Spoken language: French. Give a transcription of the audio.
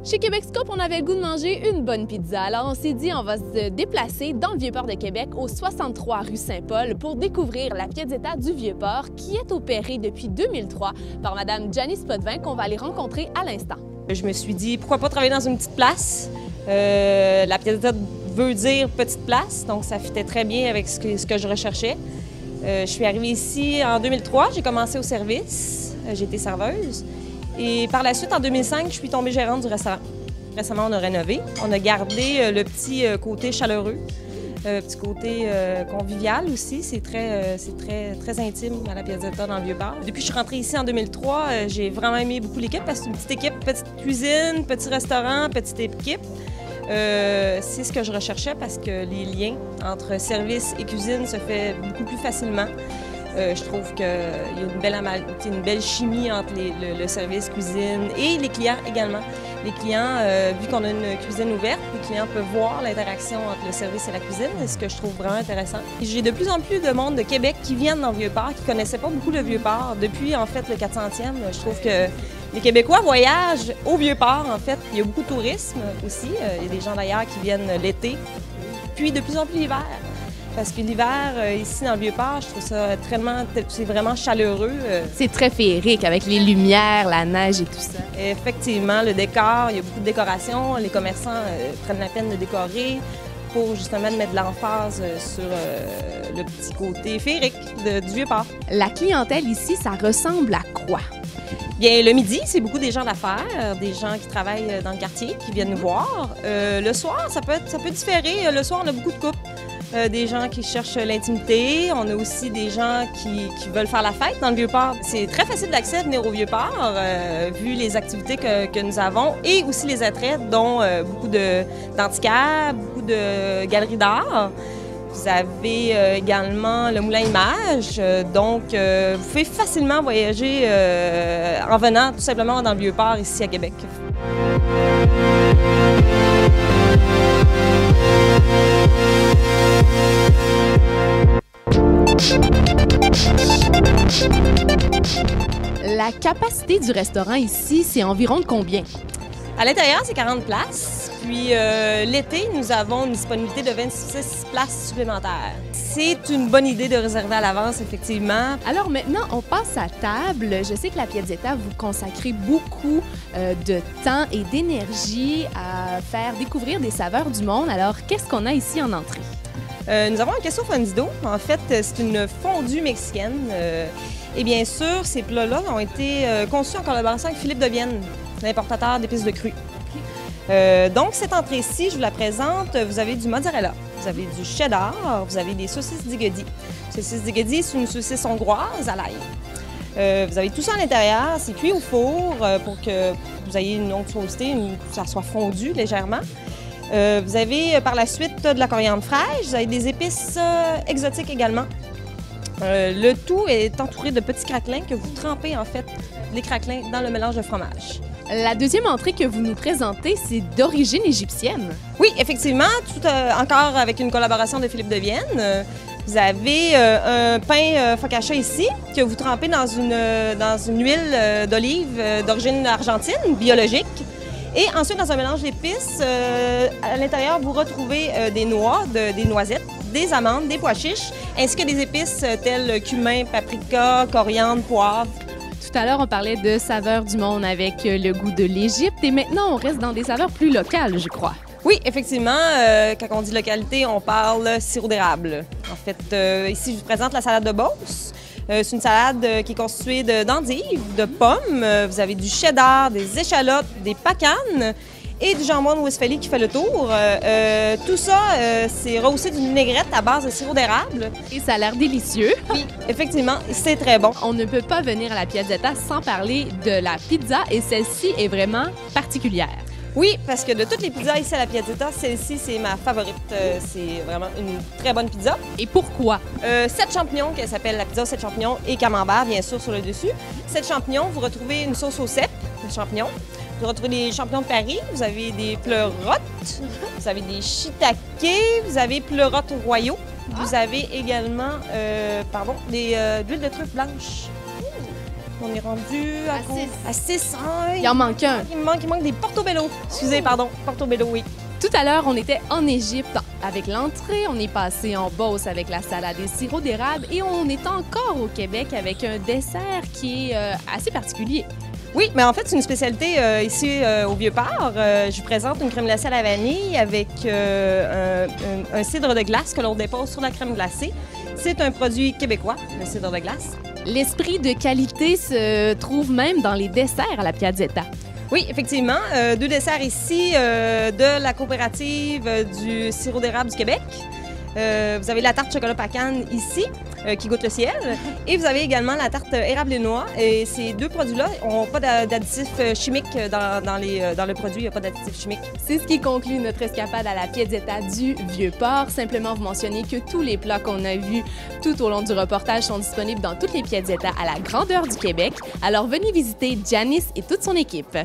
Chez Québec'Scope, on avait le goût de manger une bonne pizza. Alors on s'est dit, on va se déplacer dans le Vieux-Port de Québec, au 63 rue Saint-Paul, pour découvrir la Piazzetta du Vieux-Port, qui est opérée depuis 2003 par Mme Janice Potvin, qu'on va aller rencontrer à l'instant. Je me suis dit, pourquoi pas travailler dans une petite place? La Piazzetta veut dire petite place, donc ça fitait très bien avec ce que je recherchais. Je suis arrivée ici en 2003, j'ai commencé au service, j'ai été serveuse. Et par la suite, en 2005, je suis tombée gérante du restaurant. Récemment, on a rénové. On a gardé le petit côté chaleureux, le petit côté convivial aussi. C'est très intime à la Piazzetta dans le Vieux-Port. Depuis que je suis rentrée ici en 2003, j'ai vraiment aimé beaucoup l'équipe parce que c'est une petite équipe, petite cuisine, petit restaurant, petite équipe. C'est ce que je recherchais parce que les liens entre service et cuisine se fait beaucoup plus facilement. Je trouve qu'il y a une belle chimie entre le service cuisine et les clients également. Les clients, vu qu'on a une cuisine ouverte, les clients peuvent voir l'interaction entre le service et la cuisine, c'est ce que je trouve vraiment intéressant. J'ai de plus en plus de monde de Québec qui viennent dans le Vieux-Port, qui ne connaissaient pas beaucoup le Vieux-Port. Depuis, en fait, le 400e, je trouve que les Québécois voyagent au Vieux-Port, en fait. Il y a beaucoup de tourisme aussi. Il y a des gens d'ailleurs qui viennent l'été, puis de plus en plus l'hiver. Parce que l'hiver, ici dans le Vieux-Port, je trouve ça c'est vraiment chaleureux. C'est très féerique avec les lumières, la neige et tout ça. Effectivement, le décor, il y a beaucoup de décorations. Les commerçants prennent la peine de décorer pour justement mettre de l'emphase sur le petit côté féerique du Vieux-Port. La clientèle ici, ça ressemble à quoi? Bien, le midi, c'est beaucoup des gens d'affaires, des gens qui travaillent dans le quartier, qui viennent nous voir. Le soir, ça peut différer. Le soir, on a beaucoup de couples. Des gens qui cherchent l'intimité. On a aussi des gens qui veulent faire la fête dans le Vieux-Port. C'est très facile d'accès à venir au Vieux-Port, vu les activités que nous avons et aussi les attraits, dont beaucoup d'antiquaires, beaucoup de galeries d'art. Vous avez également le Moulin Image, donc vous pouvez facilement voyager en venant tout simplement dans le Vieux-Port ici à Québec. La capacité du restaurant ici, c'est environ de combien? À l'intérieur, c'est 40 places. Puis l'été, nous avons une disponibilité de 26 places supplémentaires. C'est une bonne idée de réserver à l'avance, effectivement. Alors maintenant, on passe à table. Je sais que la Piazzetta, vous consacrez beaucoup de temps et d'énergie à faire découvrir des saveurs du monde. Alors, qu'est-ce qu'on a ici en entrée? Nous avons un queso fundido. En fait, c'est une fondue mexicaine. Et bien sûr, ces plats-là ont été conçus en collaboration avec Philippe de Vienne, l'importateur d'épices de cru. Donc, cette entrée-ci, je vous la présente. Vous avez du mozzarella, vous avez du cheddar, vous avez des saucisses Digodi. Saucisses Digodi, c'est une saucisse hongroise à l'ail. Vous avez tout ça à l'intérieur, c'est cuit au four pour que vous ayez une onctuosité, que ça soit fondu légèrement. Vous avez par la suite de la coriandre fraîche, vous avez des épices exotiques également. Le tout est entouré de petits craquelins que vous trempez en fait, les craquelins, dans le mélange de fromage. La deuxième entrée que vous nous présentez, c'est d'origine égyptienne. Oui, effectivement, encore avec une collaboration de Philippe de Vienne. Vous avez un pain focaccia ici que vous trempez dans une huile d'olive d'origine argentine, biologique. Et ensuite, dans un mélange d'épices, à l'intérieur, vous retrouvez des noix, des noisettes, des amandes, des pois chiches, ainsi que des épices telles cumin, paprika, coriandre, poivre. Tout à l'heure, on parlait de saveurs du monde avec le goût de l'Égypte et maintenant, on reste dans des saveurs plus locales, je crois. Oui, effectivement, quand on dit localité, on parle sirop d'érable. En fait, ici, je vous présente la salade de Beauce. C'est une salade qui est constituée d'endives, de pommes. Vous avez du cheddar, des échalotes, des pacanes et du jambon de Westphalie qui fait le tour. Tout ça, c'est rehaussé d'une vinaigrette à base de sirop d'érable. Et ça a l'air délicieux. Oui, effectivement, c'est très bon. On ne peut pas venir à la Piazzetta sans parler de la pizza et celle-ci est vraiment particulière. Oui, parce que de toutes les pizzas ici à la Piazzetta, celle-ci, c'est ma favorite. C'est vraiment une très bonne pizza. Et pourquoi? 7 champignons, qui s'appelle la pizza 7 champignons, et camembert, bien sûr, sur le dessus. 7 champignons, vous retrouvez une sauce au cèpe de champignons. Vous retrouvez des champignons de Paris, vous avez des pleurotes, vous avez des shiitake, vous avez pleurotes royaux. Vous avez également, de l'huile de truffe blanche. On est rendu à 6. Il en manque un. Il manque des portobello. Excusez, pardon. Portobello, oui. Tout à l'heure, on était en Égypte avec l'entrée, on est passé en Beauce avec la salade et sirop d'érable et on est encore au Québec avec un dessert qui est assez particulier. Oui, mais en fait, c'est une spécialité ici au Vieux-Port. Je vous présente une crème glacée à la vanille avec un cidre de glace que l'on dépose sur la crème glacée. C'est un produit québécois, le cidre de glace. L'esprit de qualité se trouve même dans les desserts à la Piazzetta. Oui, effectivement. 2 desserts ici de la coopérative du sirop d'érable du Québec. Vous avez la tarte chocolat pacane ici, qui goûte le ciel. Et vous avez également la tarte érable et noix. Et ces 2 produits-là n'ont pas d'additifs chimiques dans le produit. Il n'y a pas d'additifs chimiques. C'est ce qui conclut notre escapade à la Piazzetta du Vieux-Port. Simplement vous mentionner que tous les plats qu'on a vus tout au long du reportage sont disponibles dans toutes les Piazzettas à la grandeur du Québec. Alors venez visiter Janice et toute son équipe.